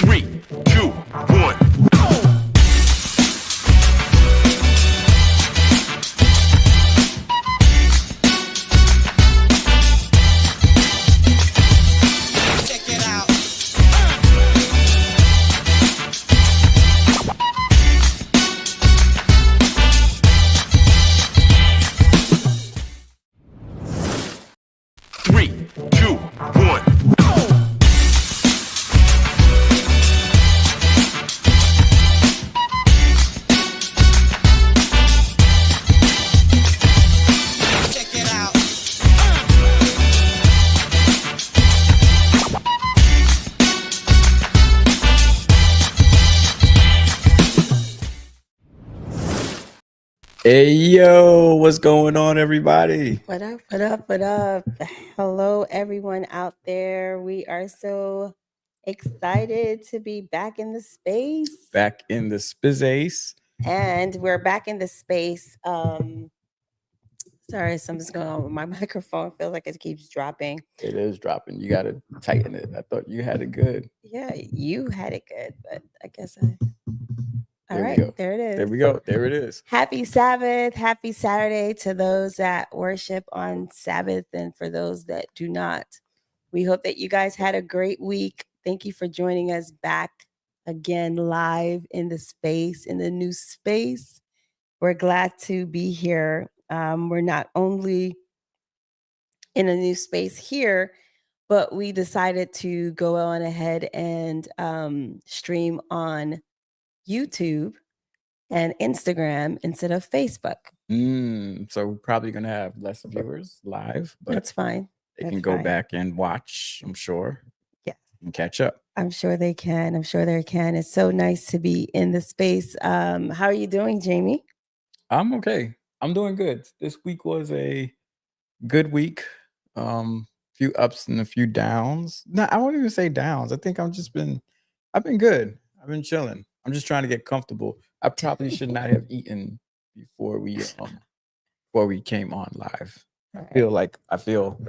3, 2, 1. Check it out. 3, 2, 1. Check it out. Hey yo, what's going on, everybody? What up, what up, what up? Hello, everyone out there. We are so excited to be back in the space. Back in the Spizace. And we're back in the space. Sorry, something's going on with my microphone. I feel like it keeps dropping. It is dropping. You gotta tighten it. I thought you had it good. Yeah, you had it good, but I guess I. All There we right, go. there it is. There we go. There it is. Happy Sabbath, happy Saturday to those that worship on Sabbath and for those that do not. We hope that you guys had a great week. Thank you for joining us back again live in the space, in the new space. We're glad to be here. We're not only in a new space here, but we decided to go on ahead and stream on YouTube and Instagram instead of Facebook. So we're probably gonna have less viewers live, but That's fine. they That's can go fine. back and watch, I'm sure. Yeah. And catch up. I'm sure they can. I'm sure they can. It's so nice to be in the space. How are you doing, Jamie? I'm okay. I'm doing good. This week was a good week. Few ups and a few downs. No, I won't even say downs. I think I've been good. I've been chilling. I'm just trying to get comfortable. I probably should not have eaten before we came on live. I feel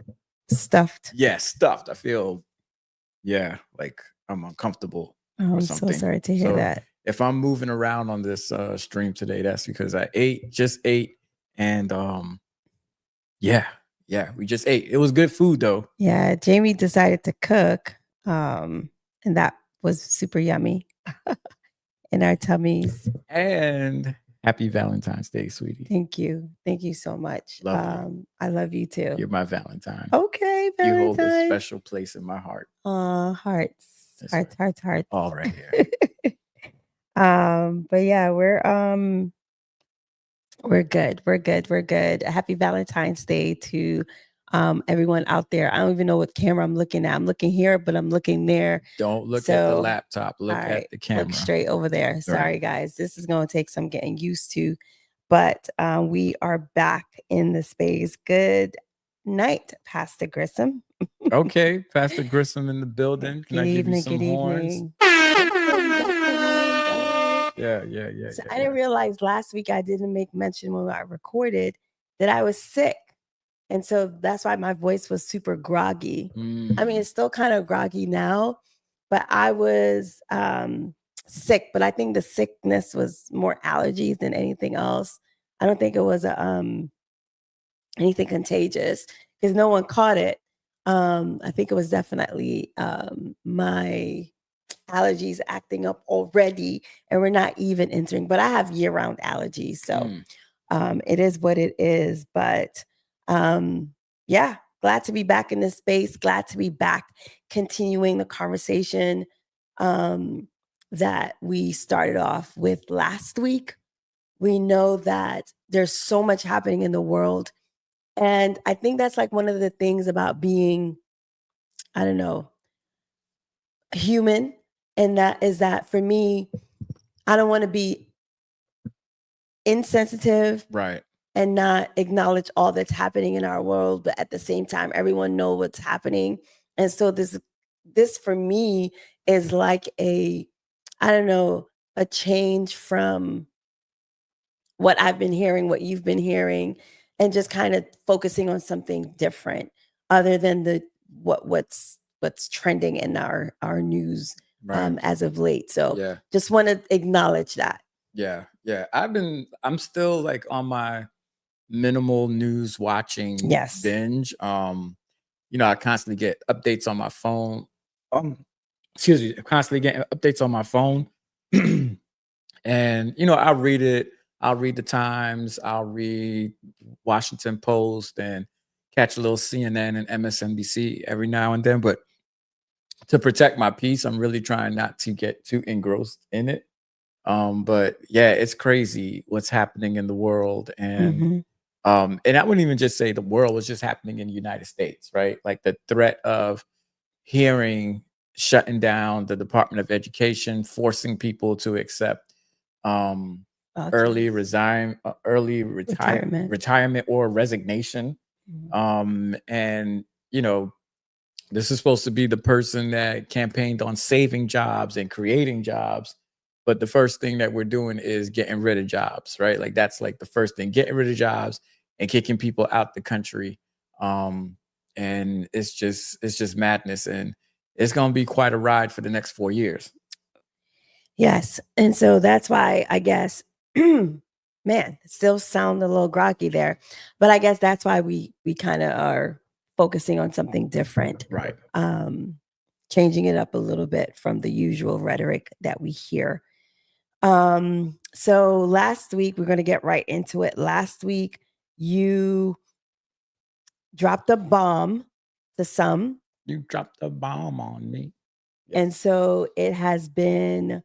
Stuffed. stuffed. I feel like I'm uncomfortable Oh, or I'm something. so sorry to hear So that. if I'm moving around on this stream today, that's because I just ate, and we just ate. It was good food though. Yeah, Jamie decided to cook, and that was super yummy in our tummies. And happy Valentine's Day, sweetie. Thank you. Thank you so much. Love you. I love you too. You're my Valentine. Okay, You hold a Valentine. special place in my heart. Hearts. That's Hearts, right. hearts. All right here. But yeah, we're good. We're good. We're good. Happy Valentine's Day to everyone out there. I don't even know what camera I'm looking at. I'm looking here, but I'm looking there. Don't look at the So, laptop. Look all at right, the camera. look straight over there. Sorry, guys. This is going to take some getting used to, but we are back in the space. Good night, Pastor Grissom. Okay, Pastor Grissom in the building. Can Good I give evening. you some Good horns? evening. Yeah. So I didn't realize last week I didn't make mention when I recorded that I was sick. And so that's why my voice was super groggy. I mean, it's still kind of groggy now, but I was sick. But I think the sickness was more allergies than anything else. I don't think it was anything contagious because no one caught it. I think it was definitely my allergies acting up already, and we're not even entering. But I have year-round allergies, so it is what it is. But yeah, glad to be back in this space. Glad to be back, continuing the conversation that we started off with last week. We know that there's so much happening in the world, and I think that's like one of the things about being, I don't know, human. And that is that for me, I don't want to be insensitive, right, and not acknowledge all that's happening in our world, but at the same time, everyone know what's happening. And so this for me is like a change from what I've been hearing, what you've been hearing, and just kind of focusing on something different other than what's trending in our news Right. as of late. So Yeah. just want to acknowledge that. Yeah. Yeah. I'm still like on my minimal news watching Yes. binge. I constantly get updates on my phone. Excuse me, constantly getting updates on my phone. And I'll read it. I'll read the Times. I'll read Washington Post and catch a little CNN and MSNBC every now and then. But to protect my peace, I'm really trying not to get too engrossed in it. But yeah, it's crazy what's happening in the world. And I wouldn't even just say the world, was just happening in the United States, right? Like the threat of hearing shutting down the Department of Education, forcing people to accept early retirement or resignation. And this is supposed to be the person that campaigned on saving jobs and creating jobs. But the first thing that we're doing is getting rid of jobs, right? Like that's like the first thing, getting rid of jobs and kicking people out the country. And it's just madness. And it's going to be quite a ride for the next 4 years. Yes. And so that's why I guess, man, still sound a little groggy there, but I guess that's why we kind of are focusing on something different. Right. Changing it up a little bit from the usual rhetoric that we hear. So last week, we're going to get right into it. Last week, you dropped a bomb to some. You dropped a bomb on me. Yes. And so it has been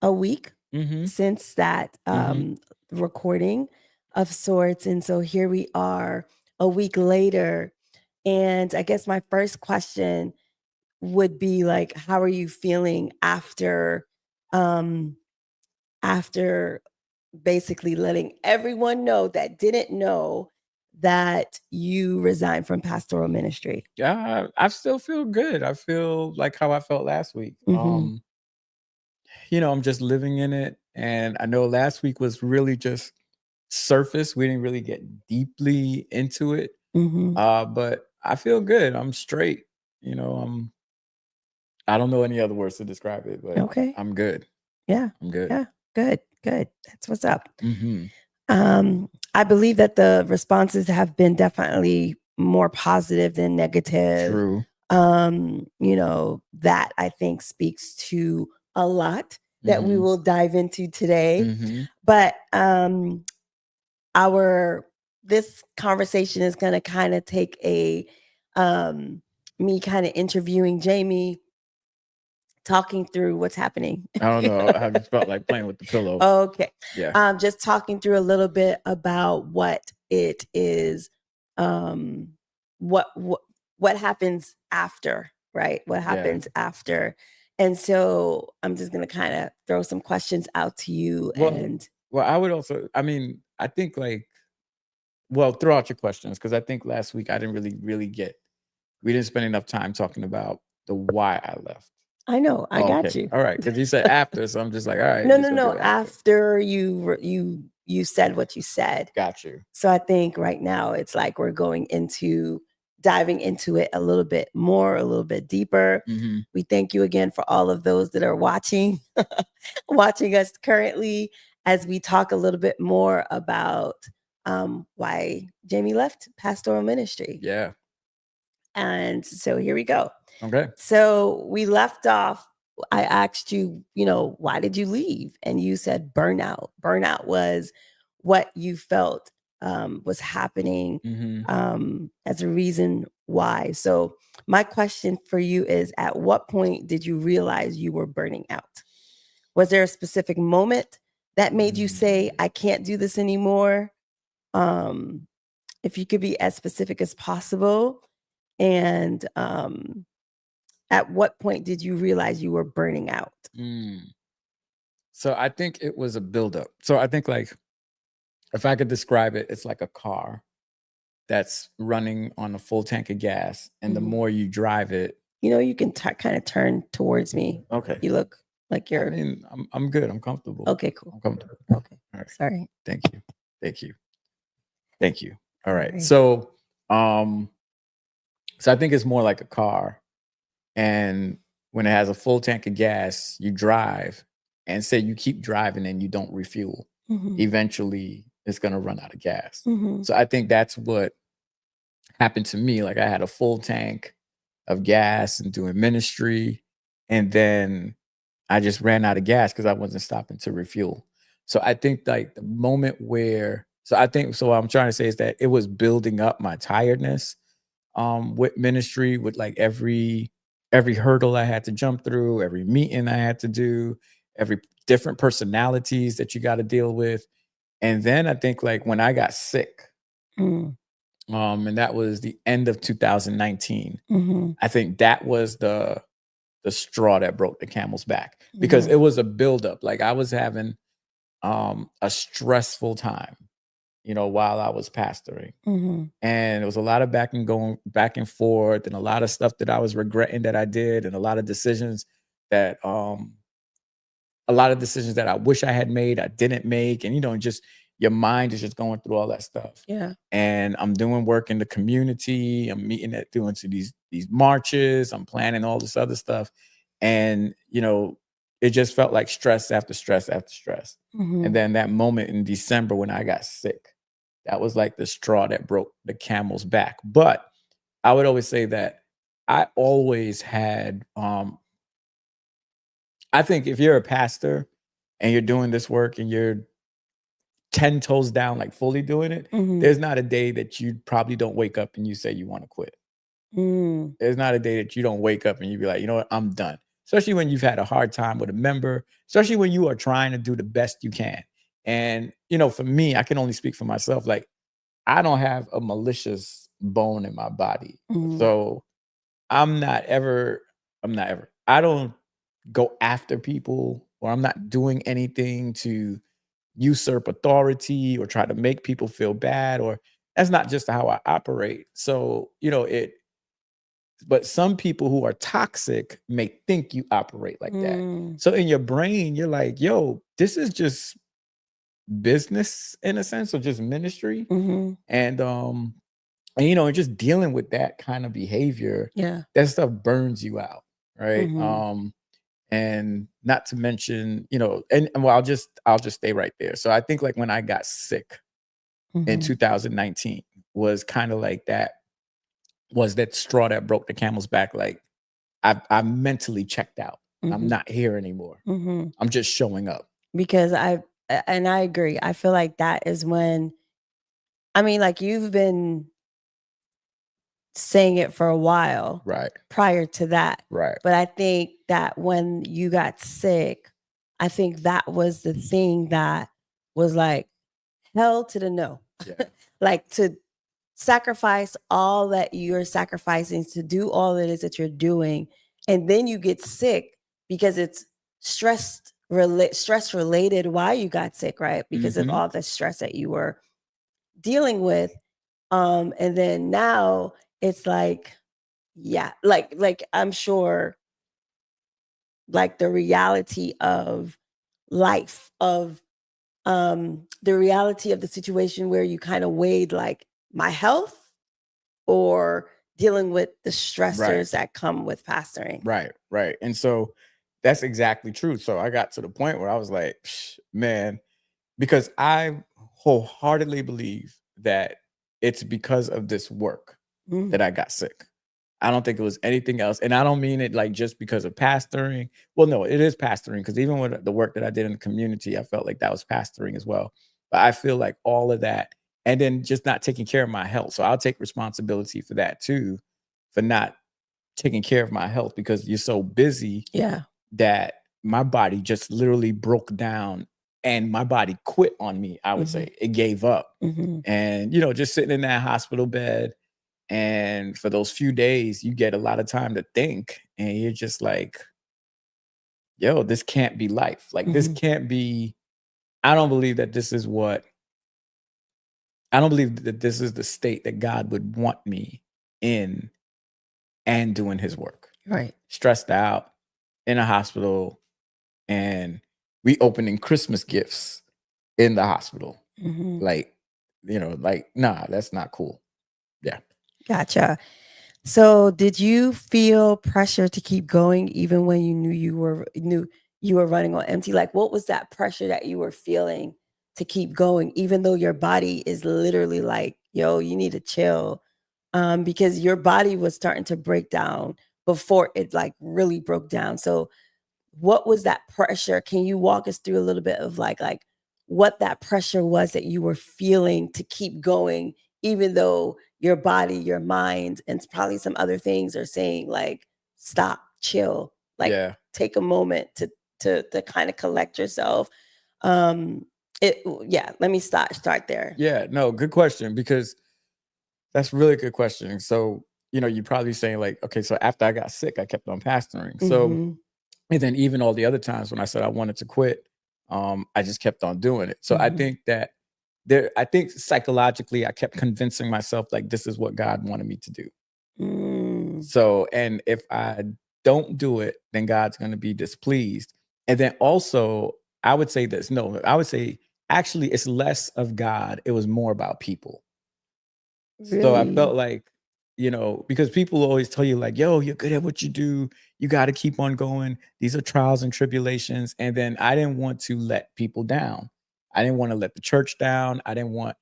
a week since that recording of sorts. And so here we are a week later. And I guess my first question would be like, how are you feeling after basically letting everyone know that didn't know that you resigned from pastoral ministry? Yeah, I still feel good. I feel like how I felt last week. I'm just living in it. And I know last week was really just surface. We didn't really get deeply into it. But I feel good. I'm straight. I don't know any other words to describe it, but okay. I'm good. Yeah. I'm good. Yeah. Good. That's what's up. I believe that the responses have been definitely more positive than negative. True. That I think speaks to a lot that we will dive into today. But this conversation is going to kind of take a me kind of interviewing Jaime, talking through what's happening. I don't know. I just felt like playing with the pillow. Okay. Yeah. Just talking through a little bit about what it is, what happens after, right? What happens after. And so I'm just going to kind of throw some questions out to you. Well, I would also, I think throw out your questions, because I think last week I didn't really we didn't spend enough time talking about the why I left. I know. I got you. All right. Because you said after, so I'm just like, all right. No. After you said what you said. Got you. So I think right now it's like we're diving into it a little bit more, a little bit deeper. We thank you again for all of those that are watching us currently as we talk a little bit more about why Jaime left pastoral ministry. Yeah. And so here we go. Okay. So we left off. I asked you, why did you leave? And you said burnout. Burnout was what you felt was happening as a reason why. So my question for you is, at what point did you realize you were burning out? Was there a specific moment that made you say, I can't do this anymore? If you could be as specific as possible. And at what point did you realize you were burning out? So I think it was a buildup. So I think, like, if I could describe it, it's like a car that's running on a full tank of gas. And the more you drive it. You can kind of turn towards me. Okay. You look like you're. I'm good. I'm comfortable. Okay, cool. I'm comfortable. Okay. All right. Sorry. Thank you. All right. So So I think it's more like a car. And when it has a full tank of gas, you drive and say you keep driving and you don't refuel. Eventually it's going to run out of gas. So I think that's what happened to me. Like I had a full tank of gas and doing ministry. And then I just ran out of gas because I wasn't stopping to refuel. So I think like the moment where, so what I'm trying to say is that it was building up my tiredness with ministry, with like every hurdle I had to jump through, every meeting I had to do, every different personalities that you got to deal with. And then I think like when I got sick, and that was the end of 2019, I think that was the straw that broke the camel's back, because it was a buildup. Like I was having a stressful time, while I was pastoring. And it was a lot of back and forth, and a lot of stuff that I was regretting that I did, and a lot of decisions that I wish I had made, I didn't make. And just your mind is just going through all that stuff. Yeah. And I'm doing work in the community. I'm doing these marches. I'm planning all this other stuff. And, it just felt like stress after stress after stress. And then that moment in December when I got sick, that was like the straw that broke the camel's back. But I would always say that I always had, I think if you're a pastor and you're doing this work and you're 10 toes down, like fully doing it, there's not a day that you probably don't wake up and you say you want to quit. There's not a day that you don't wake up and you be like, you know what, I'm done. Especially when you've had a hard time with a member, especially when you are trying to do the best you can. And, for me, I can only speak for myself. Like, I don't have a malicious bone in my body. So I don't go after people, or I'm not doing anything to usurp authority or try to make people feel bad, or that's not just how I operate. So, but some people who are toxic may think you operate like that. So in your brain, you're like, yo, this is just business in a sense, or just ministry. And just dealing with that kind of behavior, that stuff burns you out. Right. And not to mention, and well, I'll just stay right there. So I think like when I got sick in 2019 was kind of like that straw that broke the camel's back. Like I mentally checked out. I'm not here anymore. I'm just showing up. Because I agree. I feel like that is when, like you've been saying it for a while, right, prior to that, right. But I think that when you got sick, I think that was the thing that was like hell to the no. Like to sacrifice all that you're sacrificing, to do all it is that you're doing, and then you get sick because it's stress related why you got sick, right? Because of all the stress that you were dealing with. And then now it's like, like I'm sure like the reality of life, of the reality of the situation where you kind of weighed like my health or dealing with the stressors that come with pastoring. Right. And so that's exactly true. So I got to the point where I was like, man, because I wholeheartedly believe that it's because of this work that I got sick. I don't think it was anything else. And I don't mean it like just because of pastoring. Well, no, it is pastoring, because even with the work that I did in the community, I felt like that was pastoring as well. But I feel like all of that, and then just not taking care of my health. So I'll take responsibility for that too, for not taking care of my health, because you're so busy that my body just literally broke down and my body quit on me. I would say it gave up. And, just sitting in that hospital bed, and for those few days, you get a lot of time to think, and you're just like, yo, this can't be life. Like, this can't be, I don't believe that this is the state that God would want me in and doing his work. Right. Stressed out in a hospital, and we opening Christmas gifts in the hospital. Like, nah, that's not cool. Yeah. Gotcha. So did you feel pressure to keep going even when you knew you were running on empty? Like what was that pressure that you were feeling to keep going, even though your body is literally like, yo, you need to chill? Because your body was starting to break down before it like really broke down. So what was that pressure? Can you walk us through a little bit of like what that pressure was that you were feeling to keep going, even though your body, your mind, and probably some other things are saying like, stop, chill, like Yeah. take a moment to kind of collect yourself. Um, let me start there. Yeah, no, good question, because that's really good question. So, you're probably saying like, okay, so after I got sick, I kept on pastoring. So, Mhm, and then even all the other times when I said I wanted to quit, I just kept on doing it. So I mhm, think that I think psychologically, I kept convincing myself like this is what God wanted me to do. mm, So, and if I don't do it, then God's going to be displeased. And then also, I would say this. No, I would say actually, it's less of God. It was more about people. So I really? felt like, because people always tell you like, yo, you're good at what you do. You got to keep on going. These are trials and tribulations. And then I didn't want to let people down. I didn't want to let the church down. I didn't want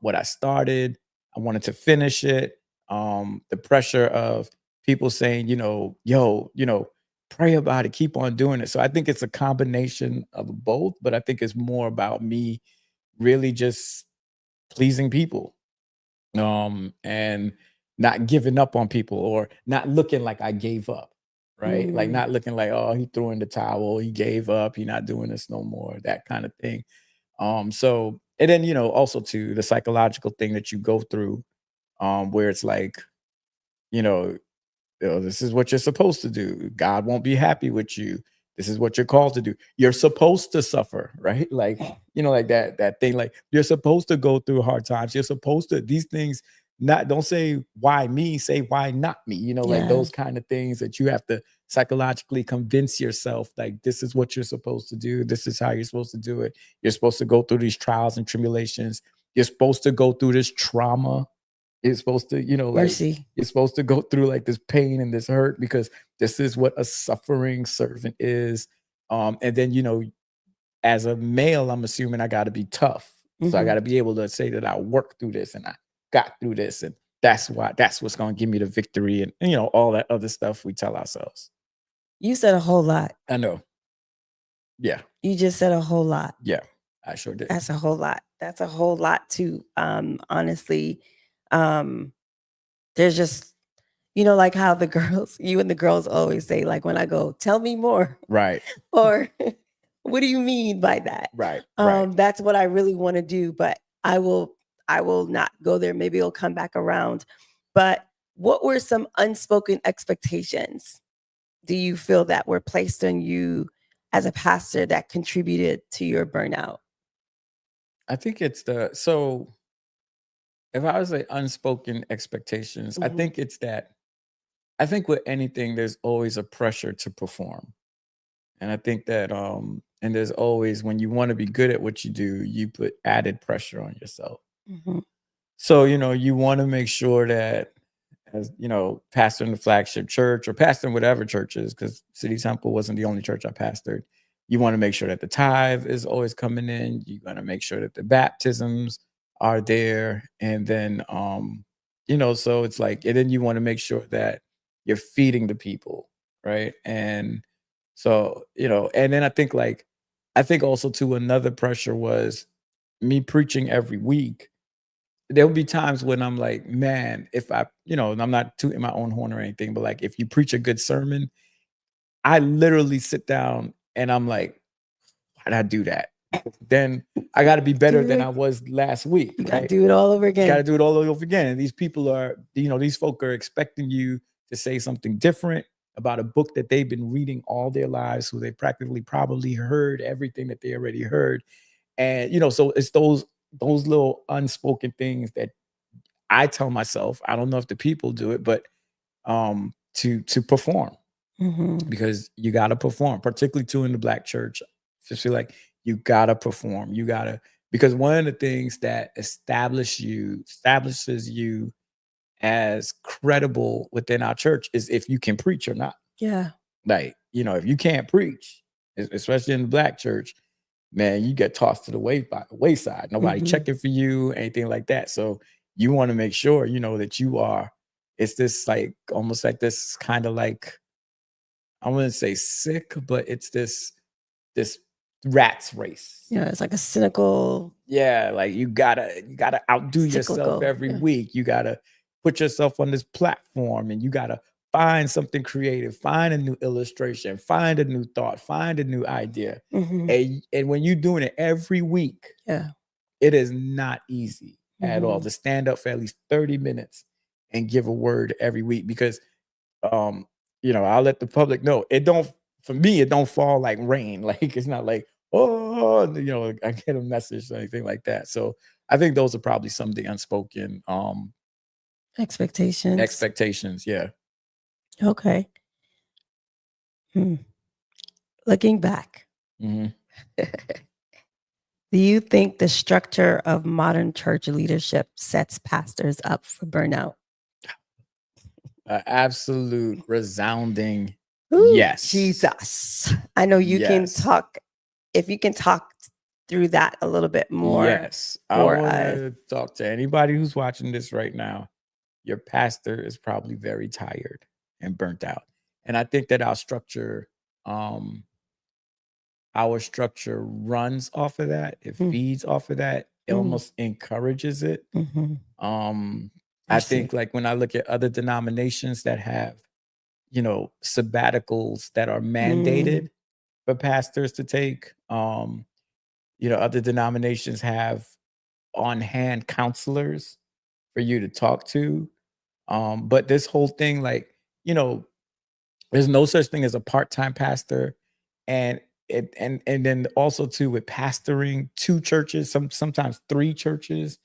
what I started. I wanted to finish it. The pressure of people saying, yo, pray about it, keep on doing it. So I think it's a combination of both, but I think it's more about me really just pleasing people, and not giving up on people, or not looking like I gave up, right? Like Mm, not looking like, oh, he threw in the towel, he gave up, he not doing this no more, that kind of thing. So, and then, also to the psychological thing that you go through, where it's like, you know, this is what you're supposed to do. God won't be happy with you. This is what you're called to do. You're supposed to suffer, right? Like, like that thing, like you're supposed to go through hard times. You're supposed to, these things, not, don't say why me, say why not me, like yeah. those kind of things that you have to psychologically convince yourself, like, this is what you're supposed to do. This is how you're supposed to do it. You're supposed to go through these trials and tribulations. You're supposed to go through this trauma. You're supposed to, like, Mercy. you're supposed to go through like this pain and this hurt, because this is what a suffering servant is. And then, as a male, I'm assuming I got to be tough. So I got Mhm. to be able to say that I worked through this and I got through this. And that's what's going to give me the victory, and, all that other stuff we tell ourselves. You said a whole lot. I know. Yeah. You just said a whole lot. Yeah. I sure did. That's a whole lot. That's a whole lot too. Honestly, um, there's just, like how the girls, you and the girls always say, like when I go, tell me more, Right. or what do you mean by that? Right. Right. That's what I really want to do, but I will not go there. Maybe it'll come back around. But what were some unspoken expectations do you feel that were placed on you as a pastor that contributed to your burnout? I think it's so if I was like unspoken expectations, I Mhm, think it's that I think with anything, there's always a pressure to perform. And I think that, and there's always, when you want to be good at what you do, you put added pressure on yourself. mhm, So, you want to make sure that, as, pastoring the flagship church or pastoring whatever church is, because City Temple wasn't the only church I pastored. You want to make sure that the tithe is always coming in. You want to make sure that the baptisms are there. And then, so it's like, and then you want to make sure that you're feeding the people. Right. And so, and then I think also too, another pressure was me preaching every week. There'll be times when I'm like, man, if I, and I'm not tooting my own horn or anything, but like if you preach a good sermon, I literally sit down and I'm like, why'd I do that? Then I got to be better do than I it. was last week, You gotta right? do it all over Got to again. do it all over again. And these people are, these folk are expecting you to say something different about a book that they've been reading all their lives, who they practically probably heard everything that they already heard. And, so it's those little unspoken things that I tell myself. I don't know if the people do it, but to perform, Mhm, because you got to perform, particularly too in the Black church. Just feel like you got to perform. You got to, because one of the things that establishes you as credible within our church is if you can preach or not. Yeah. Like, you know, if you can't preach, especially in the Black church, man, you get tossed to the wayside. Nobody checking for you, anything like that. So you want to make sure, you know, that you are, it's this like, almost like this kind of like, I wouldn't say sick, but it's this rat's race. Yeah, it's like a cynical. Yeah, like you gotta outdo yourself Cyclical, every yeah. week. You gotta put yourself on this platform, and you gotta find something creative, find a new illustration, find a new thought, find a new idea. And when you're doing it every week, Yeah. it is not easy at all to stand up for at least 30 minutes and give a word every week, because you know, I'll let the public know, for me, it don't fall like rain. Like, it's not like, oh, you know, I get a message or anything like that. So I think those are probably some of the unspoken expectations. Yeah. Okay. Looking back, Mm-hmm. do you think the structure of modern church leadership sets pastors up for burnout? Absolute resounding Ooh, yes. Jesus. I know you can talk, if you can talk through that a little bit more. Yes. I want to talk to anybody who's watching this right now. Your pastor is probably very tired and burnt out. And I think that our structure runs off of that. It feeds off of that. It almost encourages it. I think like when I look at other denominations that have, you know, sabbaticals that are mandated for pastors to take, you know, other denominations have on-hand counselors for you to talk to. But this whole thing, like, you know, there's no such thing as a part-time pastor. And then also too, with pastoring 2 churches, sometimes 3 churches,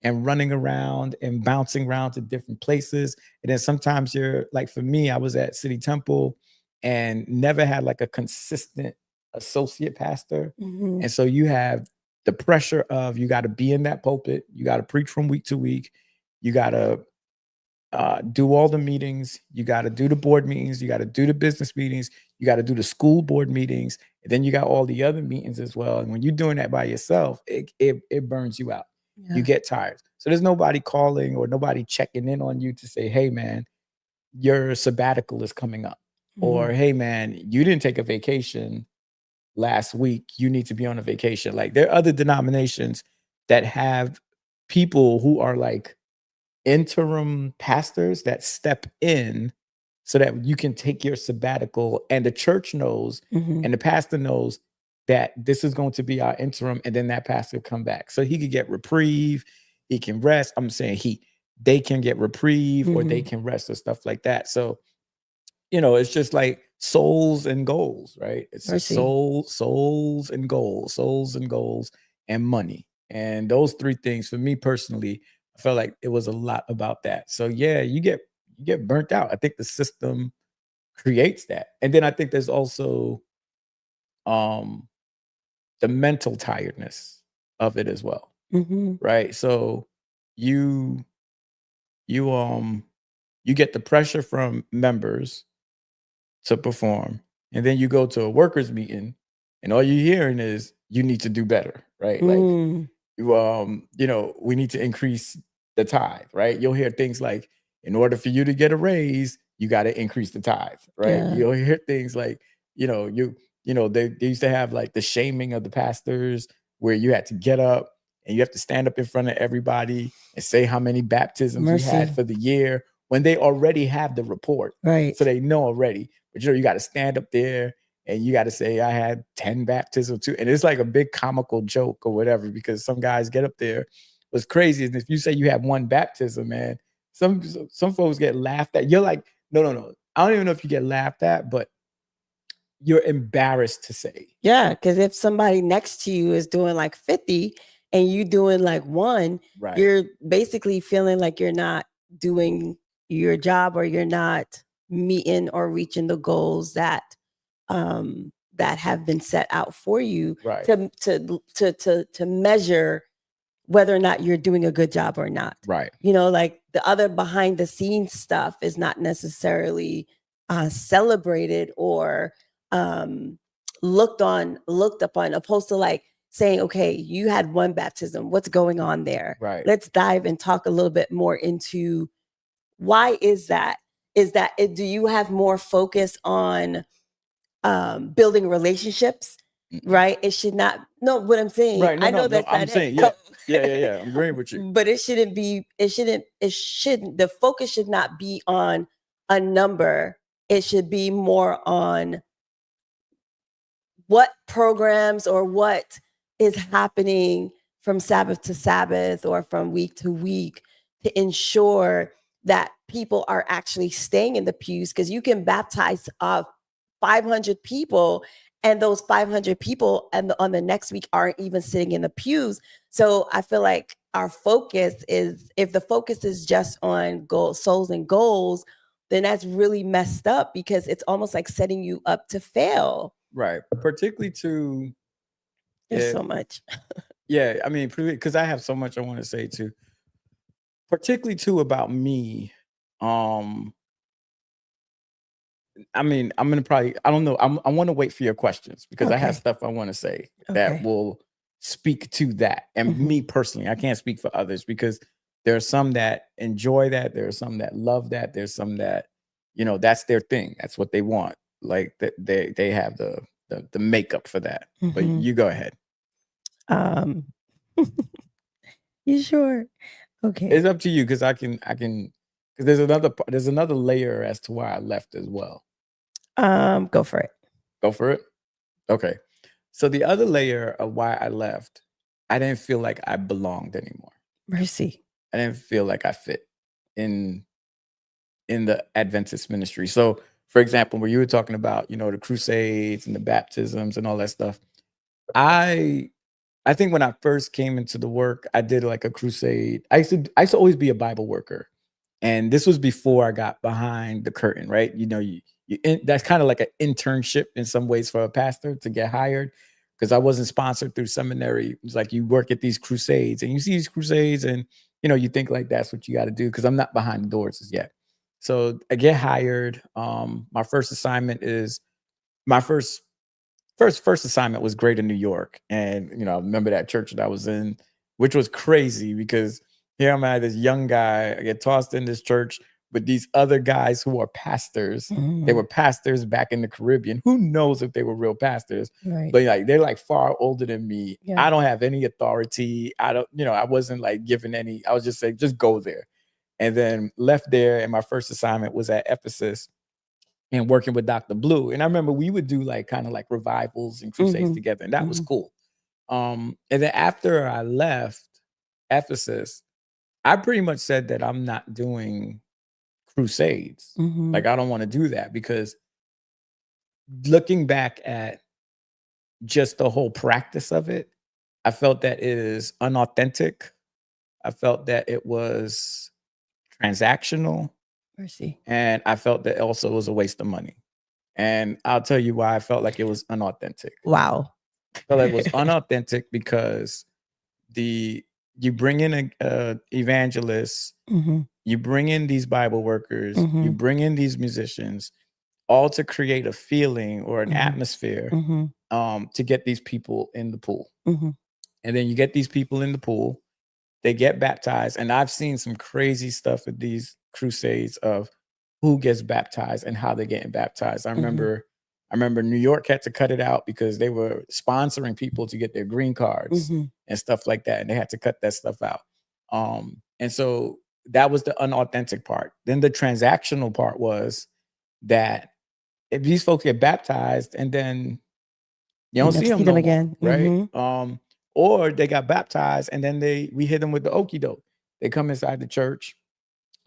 and running around and bouncing around to different places. And then sometimes you're like, for me, I was at City Temple and never had like a consistent associate pastor. And so you have the pressure of, you got to be in that pulpit, you got to preach from week to week, you got to do all the meetings, you got to do the board meetings, you got to do the business meetings, you got to do the school board meetings, and then you got all the other meetings as well. And when you're doing that by yourself, it burns you out. You get tired. So there's nobody calling or nobody checking in on you to say, hey man, your sabbatical is coming up. Or hey man, you didn't take a vacation last week, you need to be on a vacation. Like, there are other denominations that have people who are like interim pastors that step in so that you can take your sabbatical, and the church knows and the pastor knows that this is going to be our interim, and then that pastor come back so he could get reprieve, he can rest. I'm saying they can get reprieve or they can rest or stuff like that. So, you know, it's just like souls and goals, right? It's just souls and goals and money. And those 3 things, for me personally, I felt like it was a lot about that. So yeah, you get burnt out. I think the system creates that. And then I think there's also the mental tiredness of it as well. Right? So you get the pressure from members to perform, and then you go to a workers meeting and all you're hearing is you need to do better, right? Like, you know, we need to increase the tithe, right? You'll hear things like, in order for you to get a raise, you got to increase the tithe, right? You'll hear things like, you know, they used to have like the shaming of the pastors, where you had to get up and you have to stand up in front of everybody and say how many baptisms you had for the year, when they already have the report, right? So they know already. But you know, you got to stand up there and you got to say, I had 10 baptisms too. And it's like a big comical joke or whatever, because some guys get up there. What's crazy is if you say you have 1 baptism, man, some folks get laughed at. You're like, no. I don't even know if you get laughed at, but you're embarrassed to say. Yeah, because if somebody next to you is doing like 50 and you doing like 1, right, you're basically feeling like you're not doing your job, or you're not meeting or reaching the goals that that have been set out for you, right, to measure whether or not you're doing a good job or not. Right. You know, like the other behind the scenes stuff is not necessarily celebrated or looked upon, opposed to like saying, okay, you had one baptism, what's going on there? Right. Let's dive and talk a little bit more into why is that? Do you have more focus on building relationships? Right? It should not. No, what I'm saying. Right. No, I know no, that's I'm not saying, it. yeah. I'm agreeing with you. But it shouldn't be. It shouldn't. The focus should not be on a number. It should be more on what programs or what is happening from Sabbath to Sabbath or from week to week to ensure that people are actually staying in the pews, because you can baptize 500 people and those 500 people and on the next week aren't even sitting in the pews. So I feel like our focus is, if the focus is just on souls and goals, then that's really messed up, because it's almost like setting you up to fail. Right. Particularly to There's so much. Yeah, I mean, because I have so much I want to say too. Particularly too about me. I mean, I'm gonna probably, I don't know. I want to wait for your questions, because I have stuff I want to say that will speak to that. And me personally, I can't speak for others, because there are some that enjoy that. There are some that love that. There's some that, that's their thing. That's what they want. Like they have the makeup for that. But you go ahead. You sure? Okay. It's up to you, because I can, because there's another layer as to why I left as well. Go for it. Go for it. Okay. So the other layer of why I left, I didn't feel like I belonged anymore. Mercy. I didn't feel like I fit in the Adventist ministry. So, for example, where you were talking about, the crusades and the baptisms and all that stuff, I think when I first came into the work, I did like a crusade. I used to always be a Bible worker, and this was before I got behind the curtain, right? That's kind of like an internship in some ways for a pastor to get hired, because I wasn't sponsored through seminary. It's like you work at these crusades and you see these crusades, and you think like that's what you got to do, because I'm not behind the doors as yet. So I get hired. My first assignment is my first assignment was Greater New York. And, I remember that church that I was in, which was crazy, because here I'm at, this young guy, I get tossed in this church with these other guys who are pastors. They were pastors back in the Caribbean. Who knows if they were real pastors? Right. But like, they're like far older than me. Yeah. I don't have any authority. I wasn't like given any, I was just saying, just go there. And then left there. And my first assignment was at Ephesus, and working with Dr. Blue. And I remember we would do like kind of like revivals and crusades together. And that was cool. And then after I left Ephesus, I pretty much said that I'm not doing crusades. Like, I don't want to do that, because looking back at just the whole practice of it, I felt that it is unauthentic. I felt that it was transactional. Mercy. And I felt that also was a waste of money. And I'll tell you why I felt like it was unauthentic. Wow. I felt like it was unauthentic because you bring in a evangelist, you bring in these Bible workers, you bring in these musicians, all to create a feeling or an atmosphere to get these people in the pool. And then you get these people in the pool, they get baptized. And I've seen some crazy stuff at these crusades of who gets baptized and how they're getting baptized. I remember New York had to cut it out because they were sponsoring people to get their green cards and stuff like that. And they had to cut that stuff out. And so that was the unauthentic part. Then the transactional part was that if these folks get baptized and then you don't see them no again, right? Or they got baptized and then we hit them with the okie doke. They come inside the church.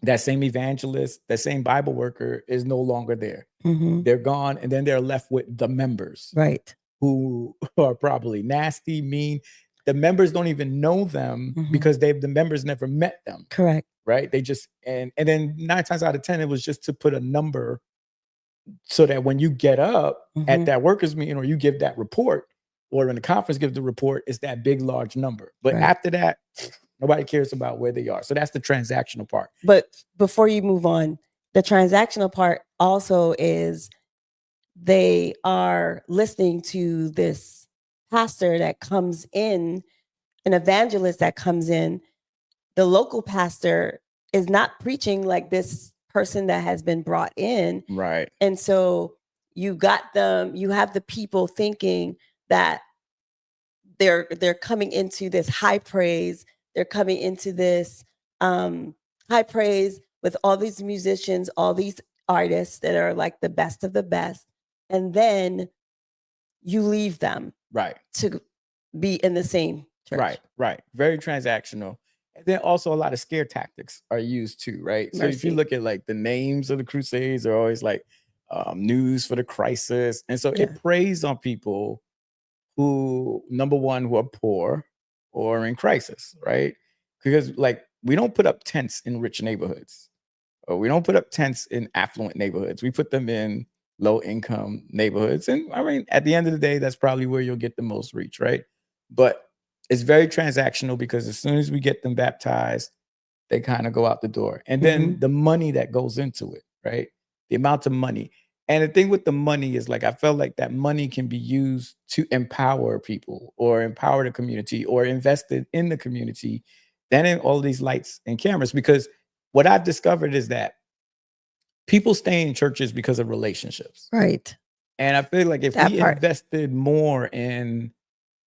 That same evangelist, that same Bible worker is no longer there. They're gone, and then they're left with the members, right? Who are probably nasty, mean. The members don't even know them because the members never met them. Correct. Right? They just and then 9 times out of 10, it was just to put a number so that when you get up at that workers meeting or you give that report, or when the conference gives the report, it's that big, large number. But Right. after that, nobody cares about where they are. So that's the transactional part. But before you move on, the transactional part also is they are listening to this pastor that comes in, an evangelist that comes in. The local pastor is not preaching like this person that has been brought in. Right. And so you have the people thinking that they're coming into this high praise. They're coming into this high praise with all these musicians, all these artists that are like the best of the best. And then you leave them Right. to be in the same church. Right. Very transactional. And then also a lot of scare tactics are used too, right? So if you Mercy. look at like the names of the crusades are always like news for the crisis. And so Yeah. it preys on people who, number one, who are poor or in crisis, right? Because like we don't put up tents in rich neighborhoods, or we don't put up tents in affluent neighborhoods. We put them in low income neighborhoods. And I mean, at the end of the day, that's probably where you'll get the most reach, right? But it's very transactional because as soon as we get them baptized, they kind of go out the door. And then the money that goes into it, right? The amount of money. And the thing with the money is like, I felt like that money can be used to empower people or empower the community or invested in the community than in all these lights and cameras. Because what I've discovered is that people stay in churches because of relationships. Right. And I feel like if That we part. invested more in,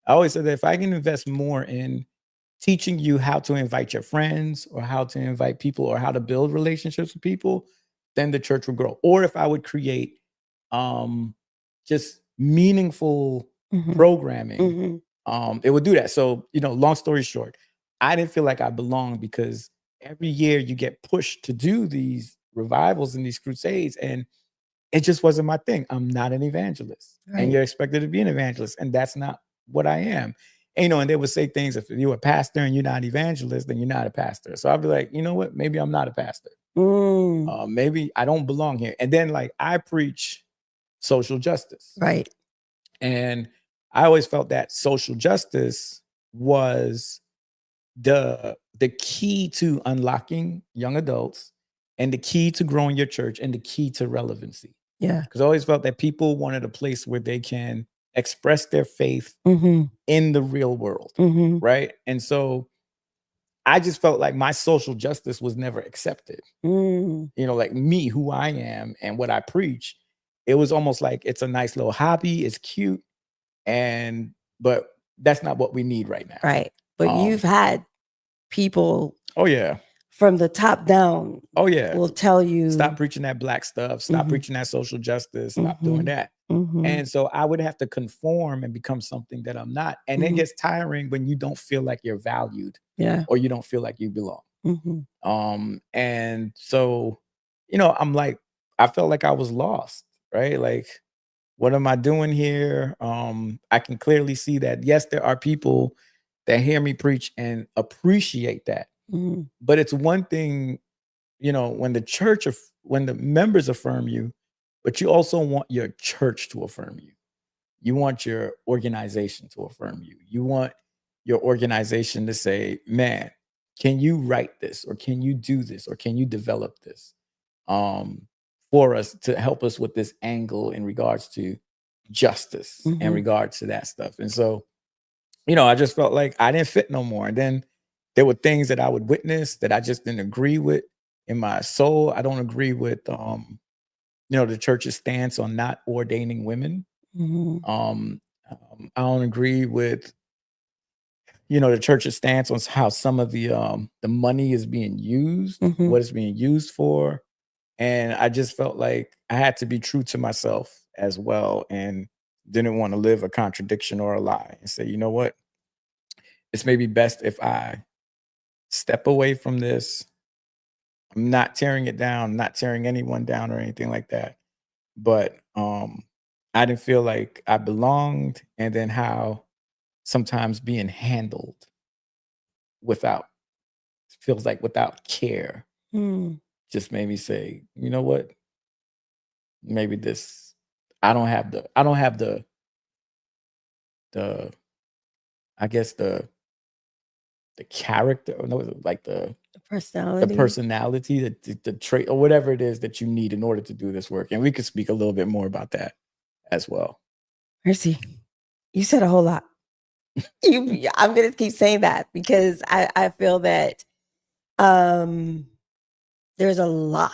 I always say that if I can invest more in teaching you how to invite your friends or how to invite people or how to build relationships with people, then the church will grow. Or if I would create just meaningful programming, it would do that. So, long story short, I didn't feel like I belonged because every year you get pushed to do these revivals and these crusades, and it just wasn't my thing. I'm not an evangelist. Right. And you're expected to be an evangelist, and that's not what I am. And they would say things, if you're a pastor and you're not an evangelist, then you're not a pastor. So I'd be like, you know what? Maybe I'm not a pastor. Maybe I don't belong here. And then like I preach social justice. Right. And I always felt that social justice was the key to unlocking young adults and the key to growing your church and the key to relevancy. Yeah. Because I always felt that people wanted a place where they can express their faith in the real world, right? And so I just felt like my social justice was never accepted. Like me, who I am and what I preach, it was almost like it's a nice little hobby, it's cute, but that's not what we need right now. Right. But you've had people Oh yeah. from the top down Oh yeah. will tell you, Stop preaching that black stuff, stop preaching that social justice, stop doing that. And so I would have to conform and become something that I'm not. And it gets tiring when you don't feel like you're valued. Yeah. Or you don't feel like you belong. And so, I'm like, I felt like I was lost, right? Like, what am I doing here? I can clearly see that, yes, there are people that hear me preach and appreciate that. But it's one thing, when the members affirm you, but you also want your church to affirm you. You want your organization to affirm you. You want your organization to say, man, can you write this, or can you do this, or can you develop this for us to help us with this angle in regards to justice, in regards to that stuff. And so, I just felt like I didn't fit no more. And then there were things that I would witness that I just didn't agree with in my soul. I don't agree with, the church's stance on not ordaining women. I don't agree with, the church's stance on how some of the money is being used, what it's being used for. And I just felt like I had to be true to myself as well, and didn't want to live a contradiction or a lie, and say, you know what? It's maybe best if I step away from this. I'm not tearing it down, not tearing anyone down or anything like that. But I didn't feel like I belonged, and then how sometimes being handled without care just made me say, you know what? Maybe this, I don't have the I guess the character, or no, like the Personality. personality, the trait, or whatever it is that you need in order to do this work. And we could speak a little bit more about that as well. Mercy, you said a whole lot. I'm gonna keep saying that because I feel that there's a lot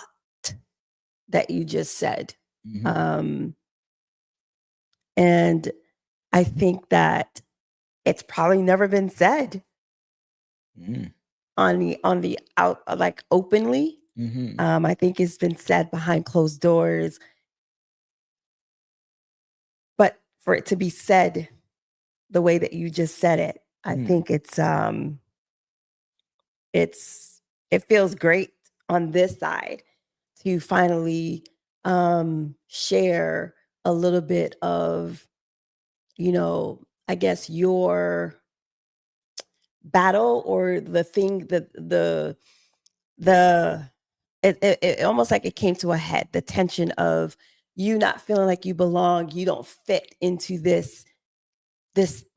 that you just said. Mhm. And I think that it's probably never been said Mm. on the out, like, openly. Mhm. I think it's been said behind closed doors, but for it to be said the way that you just said it, I Mm. think it feels great on this side to finally share a little bit of, I guess, your battle, or the thing that it almost like it came to a head, the tension of you not feeling like you belong, you don't fit into this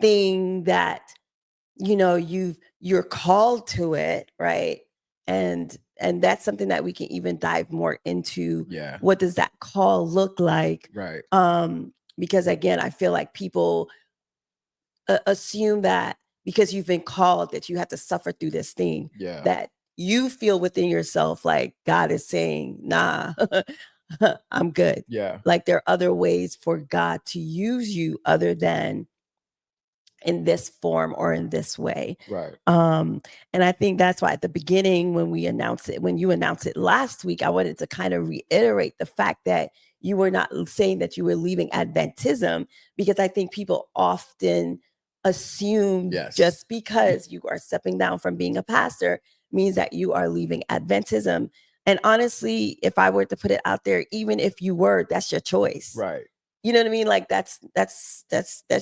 thing that you're called to it, right? And that's something that we can even dive more into. Yeah. What does that call look like? Right. Because again, I feel like people assume that because you've been called that you have to suffer through this thing, Yeah. that you feel within yourself like God is saying, nah, I'm good. Yeah. Like there are other ways for God to use you other than in this form or in this way. Right. And I think that's why at the beginning, when you announced it last week, I wanted to kind of reiterate the fact that you were not saying that you were leaving Adventism, because I think people often assume Yes. just because you are stepping down from being a pastor means that you are leaving Adventism. And honestly, if I were to put it out there, even if you were, that's your choice. Right. You know what I mean? Like that's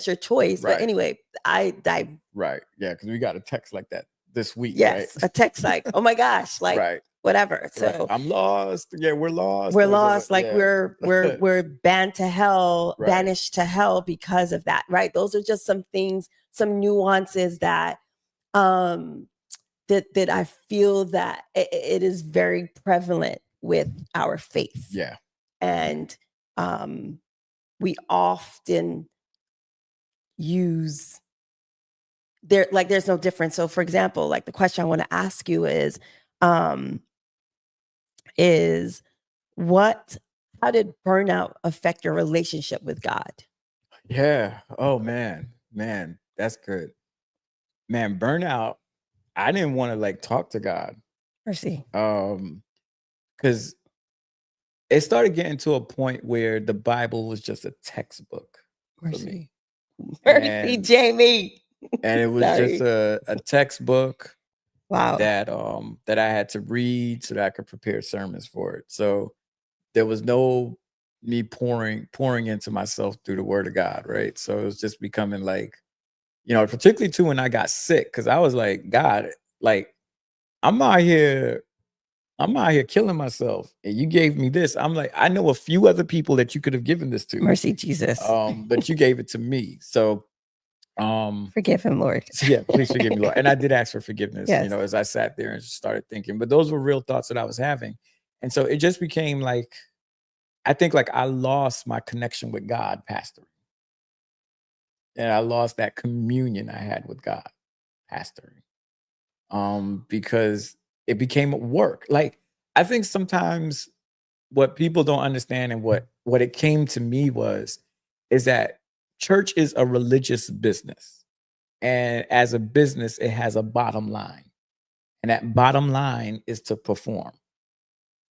your choice. Right. But anyway, Right. Yeah, because we got a text like that this week, yes, right? a text like, oh my gosh, like Right. whatever. So Right. I'm lost. Yeah, we're lost. we're Or something. lost, like Yeah. we're banned to hell, Right. banished to hell because of that, right? Those are just some things, some nuances that that I feel that it is very prevalent with our faith. Yeah. And we often use there's no difference. So for example, like the question I want to ask you is how did burnout affect your relationship with God? Yeah. Oh man, that's good. Man, burnout. I didn't want to like talk to God. Mercy. Because it started getting to a point where the Bible was just a textbook for me. Mercy, Jamie. And it was just Sorry. a textbook Wow. that I had to read so that I could prepare sermons for it. So there was no me pouring into myself through the word of God, right? So it was just becoming like, particularly too when I got sick, because I was like, God, like I'm out here killing myself, and you gave me this. I'm like, I know a few other people that you could have given this to. Mercy, Jesus. But you gave it to me. So forgive him, Lord. So yeah, please forgive me, Lord. And I did ask for forgiveness, Yes. as I sat there and started thinking. But those were real thoughts that I was having. And so it just became like, I think like I lost my connection with God pastoring. And I lost that communion I had with God pastoring. Because it became work. Like I think sometimes what people don't understand, and what it came to me is that church is a religious business. And as a business, it has a bottom line. And that bottom line is to perform.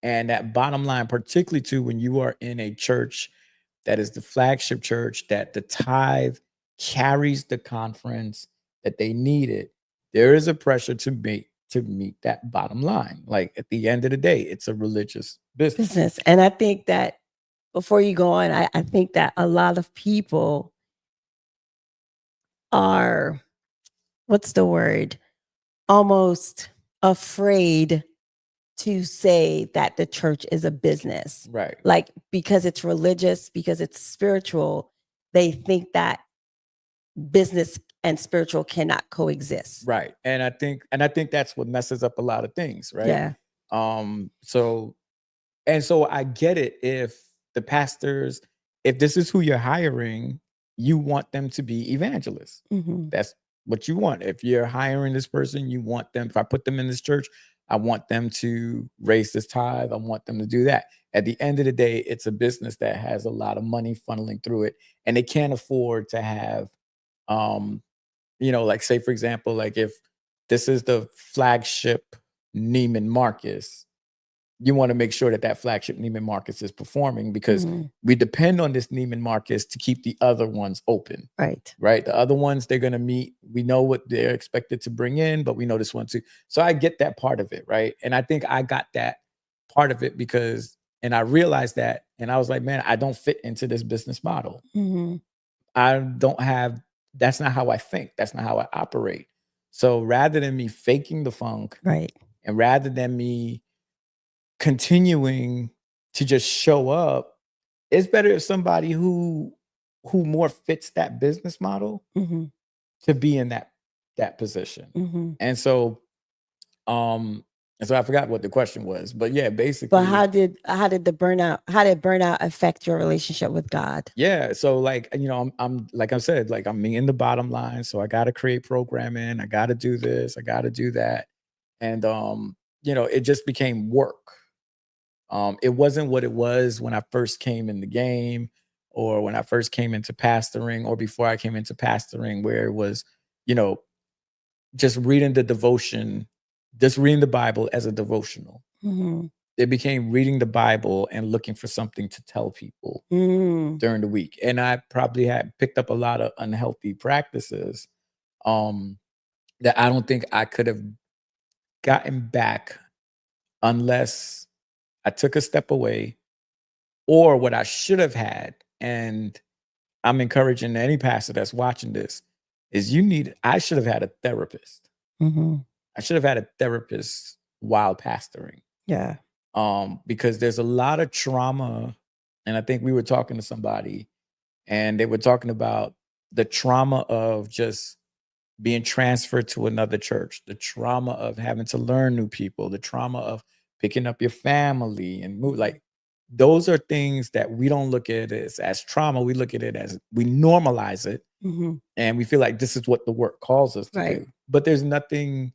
And that bottom line, particularly too, when you are in a church that is the flagship church, that the tithe carries the conference, that they need it, there is a pressure to meet that bottom line. Like at the end of the day, it's a religious business. And I think that before you go on, I think that a lot of people are, what's the word? Almost afraid to say that the church is a business. Right. Like because it's religious, because it's spiritual, they think that business and spiritual cannot coexist. Right. And I think that's what messes up a lot of things, right? Yeah. So I get it. If the pastors, if this is who you're hiring, you want them to be evangelists. Mhm. That's what you want. If you're hiring this person, you want them, if I put them in this church, I want them to raise this tithe. I want them to do that. At the end of the day, it's a business that has a lot of money funneling through it, and they can't afford to have, like, say, for example, like if this is the flagship Neiman Marcus, you want to make sure that flagship Neiman Marcus is performing, because Mhm. we depend on this Neiman Marcus to keep the other ones open. Right. Right. The other ones they're going to meet. We know what they're expected to bring in, but we know this one too. So I get that part of it. Right. And I think I got that part of it and I realized that, and I was like, man, I don't fit into this business model. Mhm. That's not how I think. That's not how I operate. So rather than me faking the funk, Right. and rather than me continuing to just show up, it's better if somebody who more fits that business model Mhm. to be in that position. Mhm. And so I forgot what the question was, but yeah, basically. But how did burnout affect your relationship with God? Yeah, so like, I'm like I said, like I'm in the bottom line, so I got to create programming, I got to do this, I got to do that, and it just became work. It wasn't what it was when I first came in the game, or when I first came into pastoring, or before I came into pastoring, where it was, just reading the Bible as a devotional. Mhm. It became reading the Bible and looking for something to tell people Mm. during the week. And I probably had picked up a lot of unhealthy practices that I don't think I could have gotten back unless I took a step away, or what I should have had. And I'm encouraging any pastor that's watching this is I should have had a therapist. Mhm. I should have had a therapist while pastoring. Yeah. Because there's a lot of trauma. And I think we were talking to somebody, and they were talking about the trauma of just being transferred to another church, the trauma of having to learn new people, the trauma of picking up your family and move. Like, those are things that we don't look at as trauma. We look at it as, we normalize it, Mhm. and we feel like this is what the work calls us to Right. do. But there's nothing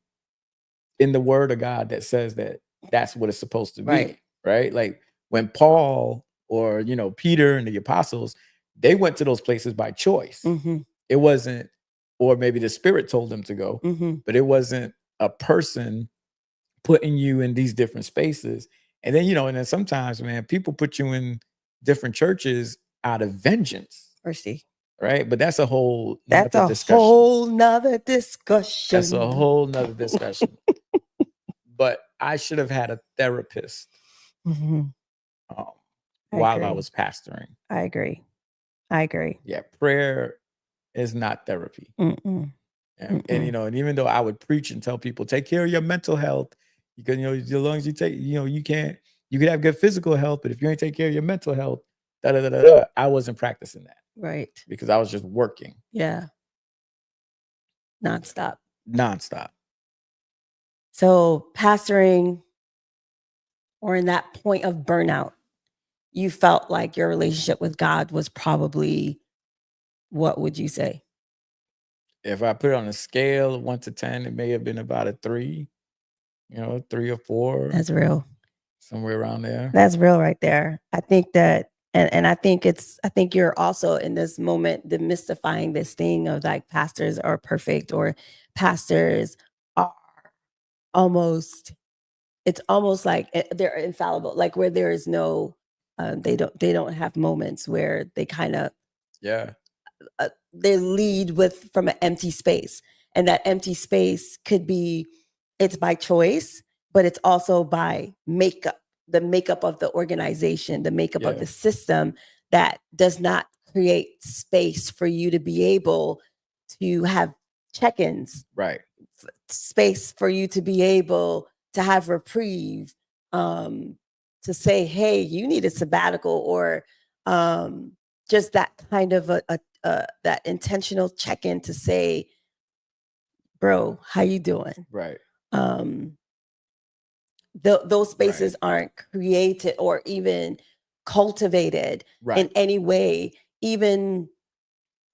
in the word of God that says that that's what it's supposed to be. Right. Right. Like when Paul, or, Peter and the apostles, they went to those places by choice. Mhm. It wasn't, or maybe the Spirit told them to go, Mhm. but it wasn't a person putting you in these different spaces. And then, and then sometimes, man, people put you in different churches out of vengeance. Mercy. Right. But that's a whole That's nother a discussion. whole nother discussion. That's a whole nother discussion. But I should have had a therapist Mhm. while I agree. was pastoring. I agree. Yeah, prayer is not therapy. Mm-mm. And and even though I would preach and tell people, take care of your mental health, because as long as you take, you could have good physical health, but if you ain't take care of your mental health, I wasn't practicing that. Right. Because I was just working. Yeah. Nonstop. So pastoring, or in that point of burnout, you felt like your relationship with God was probably, what would you say? If I put it on a scale of 1 to 10, it may have been about a 3, 3 or 4. That's real. Somewhere around there. That's real right there. I think that, and I think you're also in this moment demystifying this thing of like pastors are perfect, or pastors are it's almost like they're infallible, like where there is no, they don't have moments where they kind of, they lead from an empty space, and that empty space could be, it's by choice, but it's also by the makeup of the organization, the makeup of the system, that does not create space for you to be able to have check-ins, right? Space for you to be able to have reprieve, to say, hey, you need a sabbatical, or just that kind of a that intentional check-in to say, bro, how you doing? Right. Those spaces aren't created or even cultivated in any way, even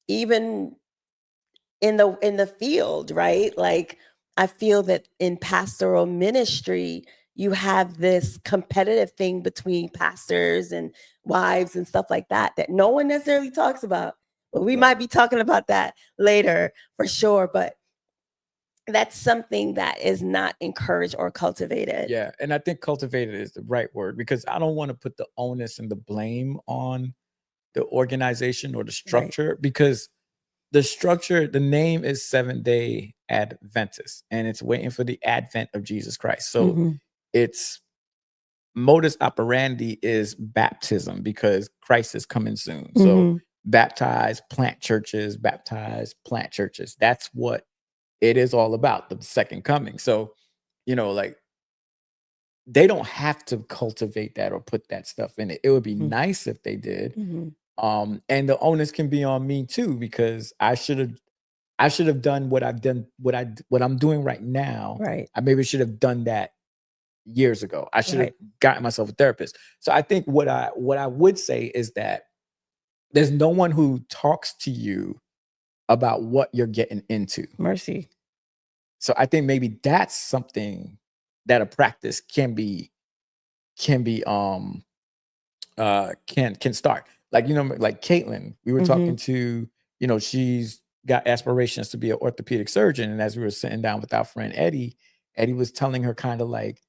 in the field, right? Like, I feel that in pastoral ministry, you have this competitive thing between pastors and wives and stuff like that no one necessarily talks about. But we might be talking about that later for sure. But that's something that is not encouraged or cultivated. Yeah. And I think cultivated is the right word, because I don't want to put the onus and the blame on the organization or the structure, because the structure, the name is Seventh-day Adventist, and it's waiting for the advent of Jesus Christ. So it's modus operandi is baptism, because Christ is coming soon. So baptize, plant churches, baptize, plant churches. That's what it is all about, the second coming. So, like, they don't have to cultivate that or put that stuff in it. It would be nice if they did. And the onus can be on me too, because I should have done what I've done, what I'm doing right now. Right. I maybe should have done that years ago. I should have gotten myself a therapist. So I think what I would say is that there's no one who talks to you about what you're getting into. Mercy. So I think maybe that's something that a practice can start. Like, like Caitlin, we were talking to, she's got aspirations to be an orthopedic surgeon. And as we were sitting down with our friend Eddie was telling her kind of like,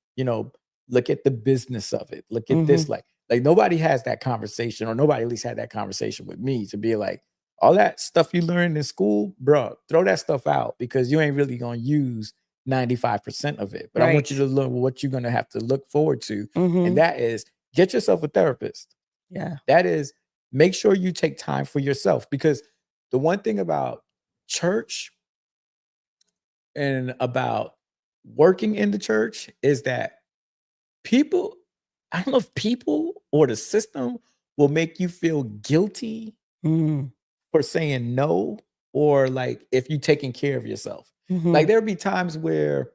look at the business of it. Look at this. Like nobody has that conversation, or nobody at least had that conversation with me, to be like, all that stuff you learned in school, bro, throw that stuff out, because you ain't really going to use 95% of it. But I want you to learn what you're going to have to look forward to. And that is, get yourself a therapist. Yeah. That is, make sure you take time for yourself, because the one thing about church and about working in the church is that people, I don't know if people or the system will make you feel guilty for saying no, or like if you taking care of yourself. Like there'd be times where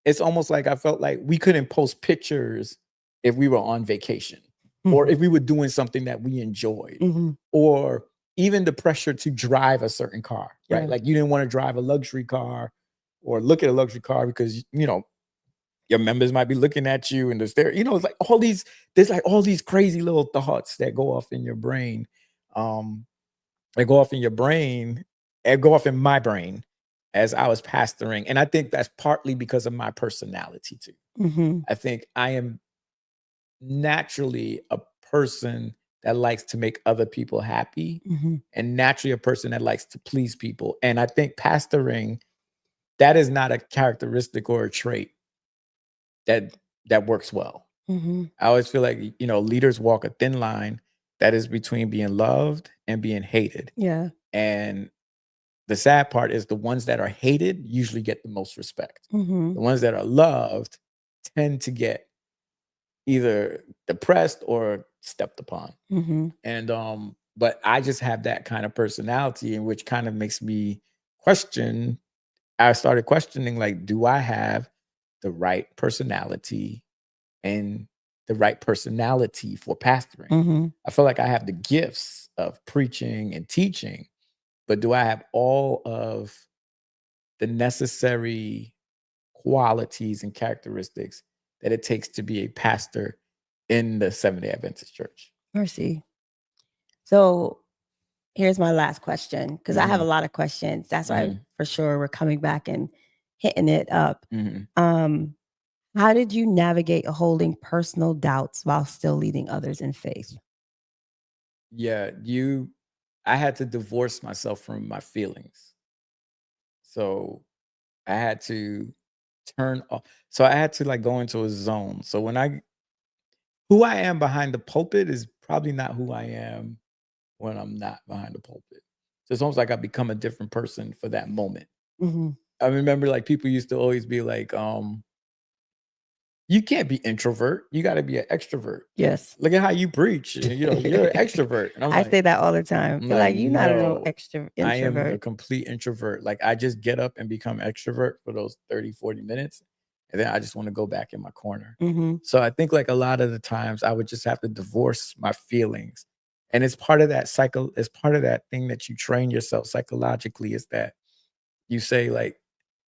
it's almost like I felt like we couldn't post pictures if we were on vacation, or if we were doing something that we enjoyed, or even the pressure to drive a certain car, right? Like you didn't want to drive a luxury car or look at a luxury car because, your members might be looking at you, and it's like there's like all these crazy little thoughts that go off in your brain. They go off in your brain and go off in my brain as I was pastoring. And I think that's partly because of my personality too. I think I am naturally a person that likes to make other people happy, and naturally a person that likes to please people. And I think pastoring, that is not a characteristic or a trait that works well. I always feel like, leaders walk a thin line that is between being loved and being hated. Yeah. And the sad part is the ones that are hated usually get the most respect. The ones that are loved tend to get either depressed or stepped upon. And but I just have that kind of personality, in which kind of makes me question. I started questioning, like, do I have the right personality and the right personality for pastoring? I feel like I have the gifts of preaching and teaching, but do I have all of the necessary qualities and characteristics that it takes to be a pastor in the Seventh-day Adventist church? Mercy. So here's my last question, because I have a lot of questions. That's why for sure we're coming back and hitting it up. How did you navigate holding personal doubts while still leading others in faith? Yeah, I had to divorce myself from my feelings. So I had to turn off. So I had to like go into a zone. So who I am behind the pulpit is probably not who I am when I'm not behind the pulpit. So it's almost like I become a different person for that moment. I remember like people used to always be like, you can't be introvert. You got to be an extrovert. Yes. Look at how you preach. You're an extrovert. And I say that all the time. I'm They're like, you're not no, an extra I am a introvert. complete introvert. Like I just get up and become extrovert for those 30, 40 minutes. And then I just want to go back in my corner. Mm-hmm. So I think like a lot of the times I would just have to divorce my feelings. And it's part of that cycle. It's part of that thing that you train yourself psychologically, is that you say like,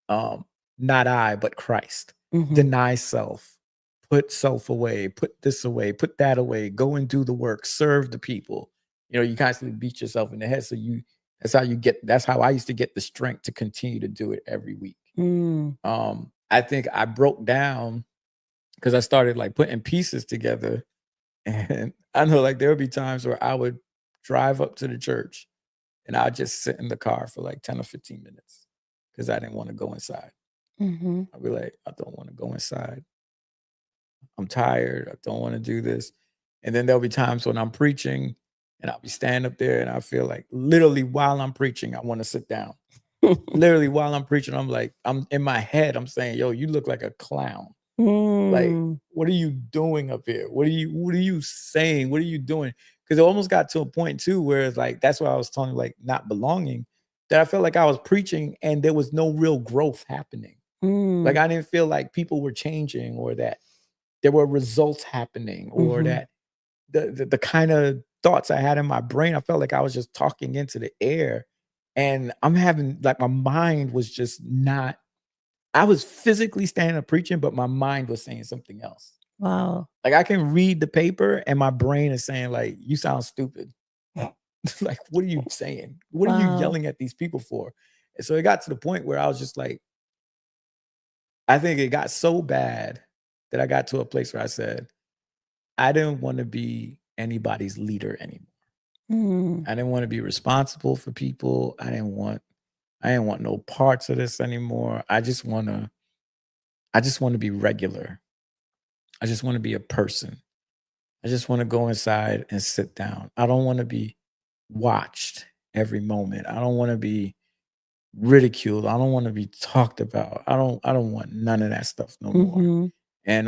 not I, but Christ. Mm-hmm. Deny self, put self away, put this away, put that away, go and do the work, serve the people. You constantly beat yourself in the head. So that's how I used to get the strength to continue to do it every week. Mm. I think I broke down because I started like putting pieces together. And I know like there would be times where I would drive up to the church and I'd just sit in the car for like 10 or 15 minutes because I didn't want to go inside. Mm-hmm. I'd be like, I don't want to go inside. I'm tired. I don't want to do this. And then there'll be times when I'm preaching and I'll be standing up there and I feel like literally while I'm preaching, I want to sit down. Literally while I'm preaching, I'm like, I'm in my head, I'm saying, yo, you look like a clown. Like, what are you doing up here? What are you saying? What are you doing? Because it almost got to a point too where it's like, that's why I was telling you, like not belonging, that I felt like I was preaching and there was no real growth happening. Like I didn't feel like people were changing or that there were results happening or that the kind of thoughts I had in my brain, I felt like I was just talking into the air. And I'm having like my mind was just not, I was physically standing up preaching, but my mind was saying something else. Wow. Like I can read the paper and my brain is saying like, you sound stupid. Like, what are you saying? What are you yelling at these people for? And so it got to the point where I was just like, I think it got so bad that I got to a place where I said, I didn't want to be anybody's leader anymore. I didn't want to be responsible for people. I didn't want no parts of this anymore. I just want to be regular. I just want to be a person. I just want to go inside and sit down. I don't want to be watched every moment. I don't want to be ridiculed. I don't want to be talked about. I don't want none of that stuff no more. And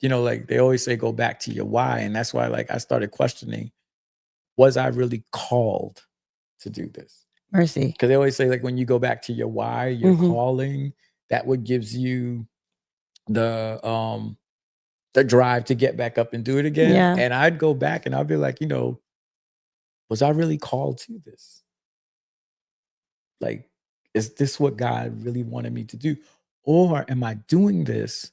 like they always say, go back to your why. And that's why like I started questioning, was I really called to do this? Mercy. Because they always say like when you go back to your why, your calling, that what gives you the drive to get back up and do it again. Yeah. And I'd go back and I'd be like, was I really called to this? Like, is this what God really wanted me to do? Or am I doing this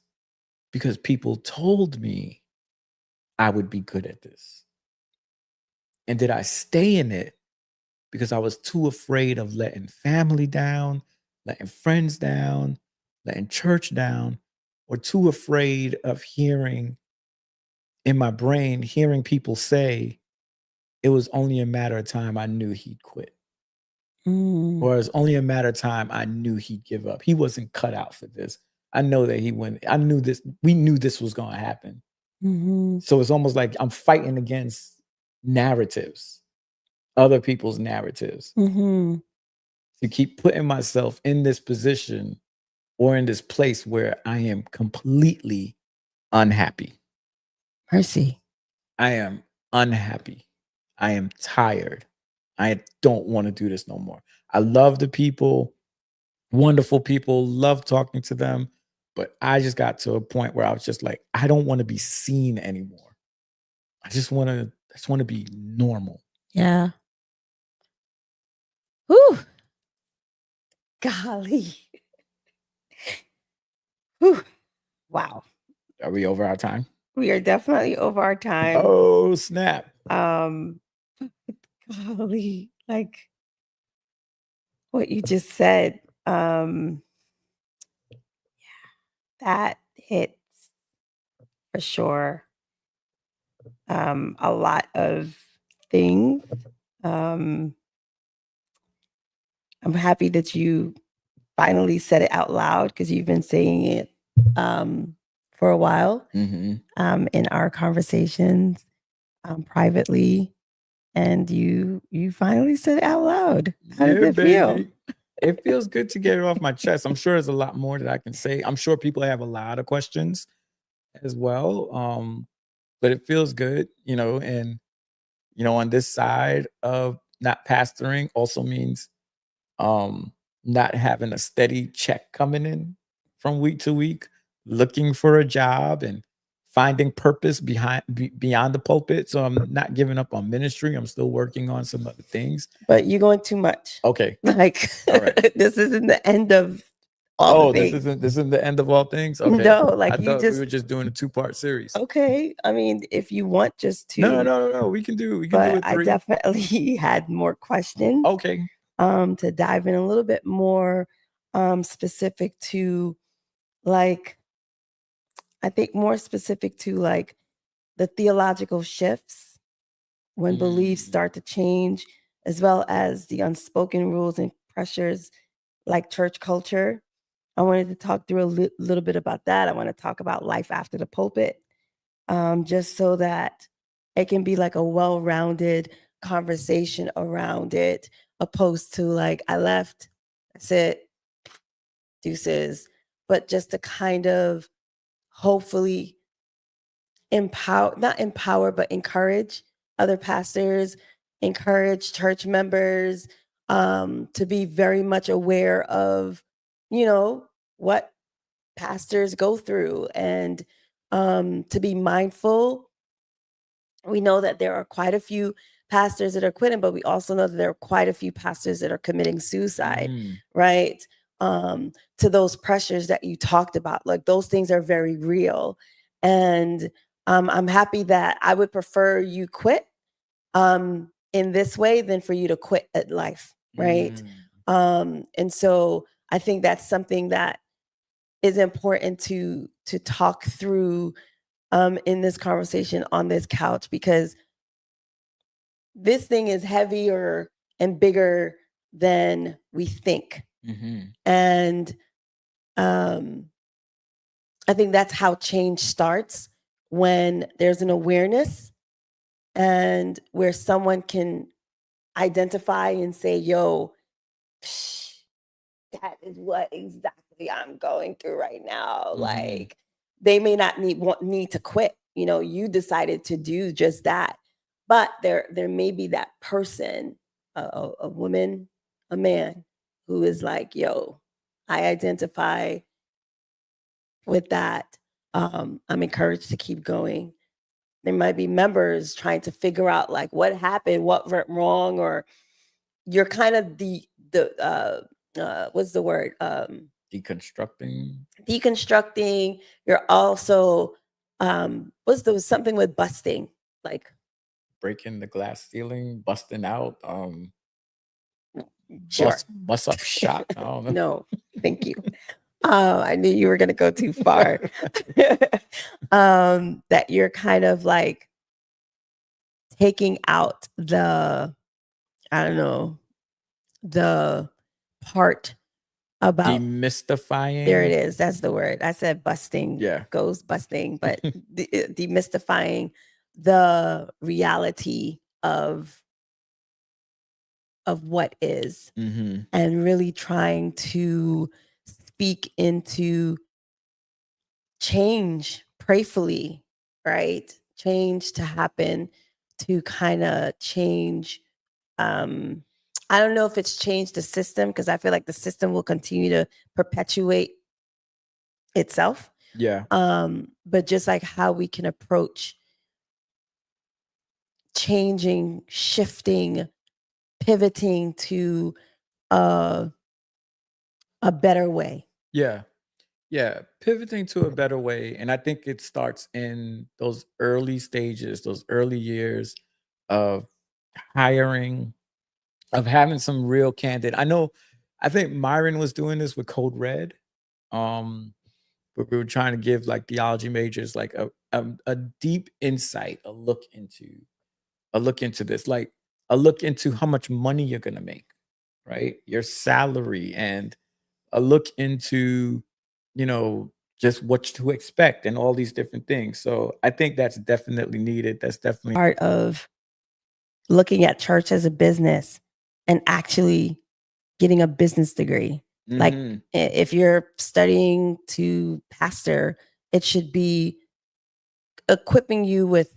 because people told me I would be good at this? And did I stay in it because I was too afraid of letting family down, letting friends down, letting church down, or too afraid of hearing in my brain, hearing people say it was only a matter of time I knew he'd quit. Or it was only a matter of time I knew he'd give up. He wasn't cut out for this. I know that he wouldn't. I knew this. We knew this was going to happen. So it's almost like I'm fighting against narratives, other people's narratives, to keep putting myself in this position or in this place where I am completely unhappy. Mercy. I am unhappy. I am tired. I don't want to do this no more. I love the people, wonderful people, love talking to them. But I just got to a point where I was just like, I don't want to be seen anymore. I just want to be normal. Yeah. Whew. Golly. Whew. Wow. Are we over our time? We are definitely over our time. Oh, snap. Golly, like what you just said, that hits for sure. A lot of things. I'm happy that you finally said it out loud because you've been saying it for a while in our conversations privately, and you finally said it out loud. How does it feel? It feels good to get it off my chest. I'm sure there's a lot more that I can say. I'm sure people have a lot of questions. as well. But it feels good, and on this side of not pastoring also means not having a steady check coming in from week to week, looking for a job and finding purpose beyond the pulpit. So I'm not giving up on ministry. I'm still working on some other things. But you're going too much. Okay. Like, All right. this isn't the end of all the things. This isn't the end of all things. Okay. No, like I you thought just we were just doing a 2-part series. okay. I mean, if you want just to, No. We can do it but 3. I definitely had more questions. Okay. To dive in a little bit more specific to, like, I think more specific to like the theological shifts when beliefs start to change, as well as the unspoken rules and pressures like church culture. I wanted to talk through a little bit about that. I want to talk about life after the pulpit, just so that it can be like a well-rounded conversation around it, opposed to like, I left, that's it, deuces. But just to kind of hopefully not empower, but encourage other pastors, encourage church members to be very much aware of, what pastors go through, and to be mindful. We know that there are quite a few pastors that are quitting, but we also know that there are quite a few pastors that are committing suicide, right? To those pressures that you talked about, like those things are very real. And I'm happy that I would prefer you quit in this way than for you to quit at life, right? And so I think that's something that is important to talk through in this conversation on this couch, because this thing is heavier and bigger than we think. And I think that's how change starts, when there's an awareness and where someone can identify and say, yo, that is what exactly I'm going through right now. Like, they may not need to quit. You decided to do just that, but there may be that person, a woman, a man, who is like, yo, I identify with that. I'm encouraged to keep going. There might be members trying to figure out like what happened, what went wrong, or you're kind of the what's the word? Deconstructing. You're also something with busting, like breaking the glass ceiling, busting out, sure. bust up shop. I don't know. No, thank you. I knew you were going to go too far. That you're kind of like taking out the part about demystifying. There it is. That's the word. I said busting. Yeah. Goes busting, but demystifying the reality of what is, and really trying to speak into change prayerfully, right? Change to happen, to kind of change. I don't know if it's changed the system, because I feel like the system will continue to perpetuate itself. Yeah. But just like how we can approach changing, shifting, pivoting to a better way. Yeah. Pivoting to a better way. And I think it starts in those early stages, those early years of hiring, of having some real candid. I think Myron was doing this with Code Red. But we were trying to give like theology majors like a deep insight, a look into this, like a look into how much money you're gonna make, right? Your salary, and a look into, just what to expect and all these different things. So I think that's definitely needed. That's definitely part of looking at church as a business and actually getting a business degree. Like, if you're studying to pastor, it should be equipping you with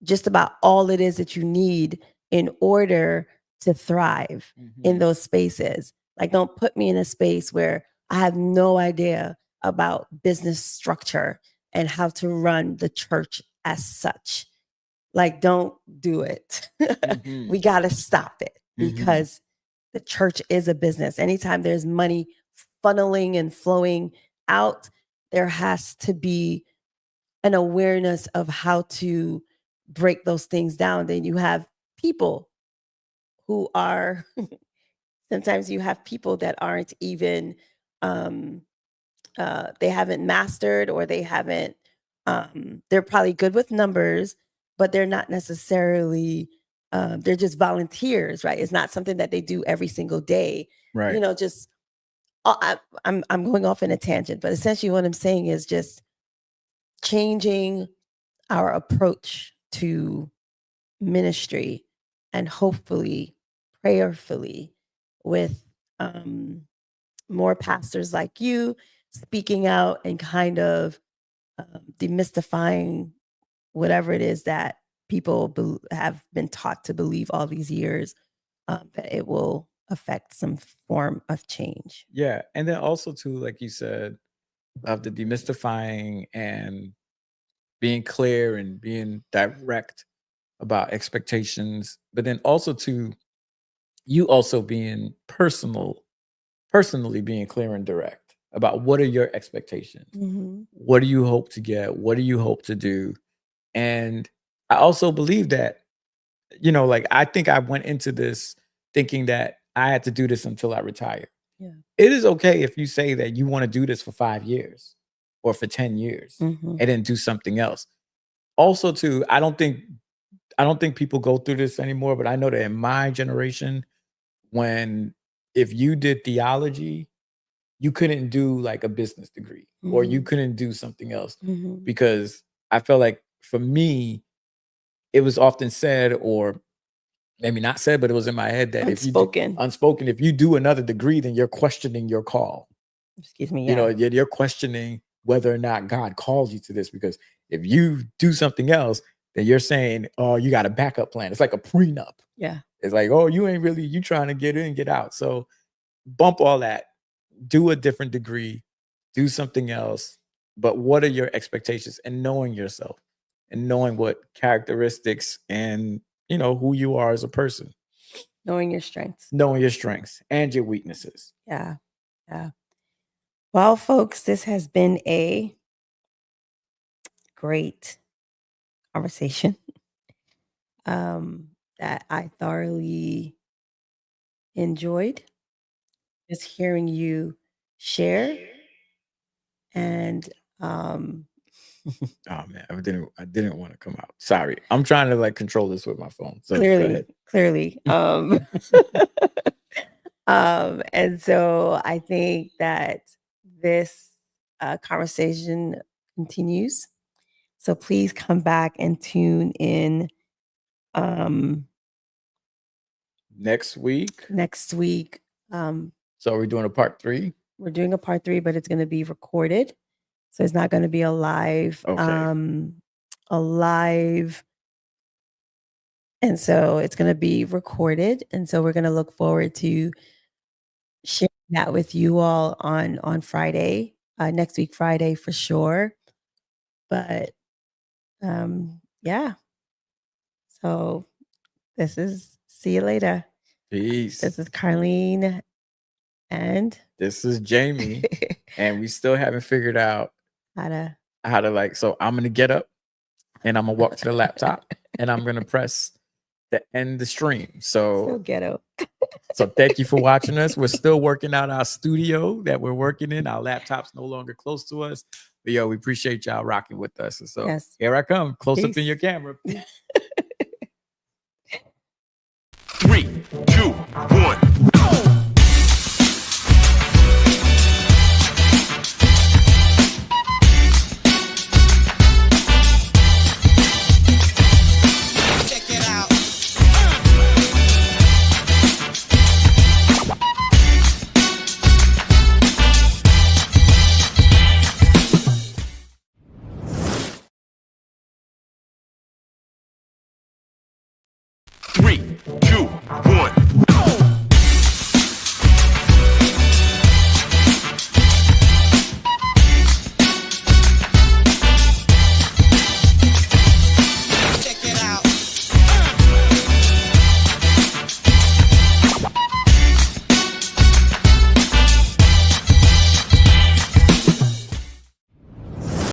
just about all it is that you need in order to thrive in those spaces. Like, don't put me in a space where I have no idea about business structure and how to run the church as such. Like, don't do it. We got to stop it because the church is a business. Anytime there's money funneling and flowing out, there has to be an awareness of how to break those things down. Then you have people who are, sometimes you have people that aren't even, they haven't mastered, or they haven't, they're probably good with numbers, but they're not necessarily, they're just volunteers, right? It's not something that they do every single day. Right. You know, just, I'm going off in a tangent, but essentially what I'm saying is just changing our approach to ministry, and hopefully, prayerfully, with more pastors like you speaking out and kind of demystifying whatever it is that people have been taught to believe all these years, that it will affect some form of change. Yeah. And then also too, like you said, of the demystifying and being clear and being direct about expectations, but then also to you also being personally being clear and direct about what are your expectations. What do you hope to get? What do you hope to do? And I also believe that, you know, like, I think I went into this thinking that I had to do this until I retire. Yeah. It is okay if you say that you want to do this for 5 years or for 10 years and then do something else. Also, too, I don't think people go through this anymore, but I know that in my generation, if you did theology, you couldn't do like a business degree or you couldn't do something else, because I felt like for me, it was often said, or maybe not said, but it was in my head that unspoken, if you do another degree, then you're questioning your call. Excuse me. You know, you're questioning whether or not God calls you to this, because if you do something else, then you're saying, oh, you got a backup plan. It's like a prenup. Yeah. It's like, oh, you trying to get in, get out. So bump all that, do a different degree, do something else. But what are your expectations, and knowing yourself and knowing what characteristics and, you know, who you are as a person. Knowing your strengths And your weaknesses. Yeah. Yeah. Well, folks, this has been a great conversation that I thoroughly enjoyed just hearing you share. And oh man, I didn't want to come out. Sorry. I'm trying to like control this with my phone. So clearly. And so I think that this conversation continues. So please come back and tune in next week. So are we doing a part 3? We're doing a part 3, but it's going to be recorded. So it's not going to be a live. And so it's going to be recorded. And so we're going to look forward to sharing that with you all on Friday, next week, Friday for sure. But yeah. So see you later. Peace. This is Carlene. And this is Jaime. And we still haven't figured out how to like, so I'm going to get up and I'm going to walk to the laptop and I'm going to press the end the stream. So ghetto. So thank you for watching us. We're still working out our studio that we're working in. Our laptop's no longer close to us. But we appreciate y'all rocking with us. And so Here I come. Close up in your camera. 3, 2, 1. 3, 2, 1.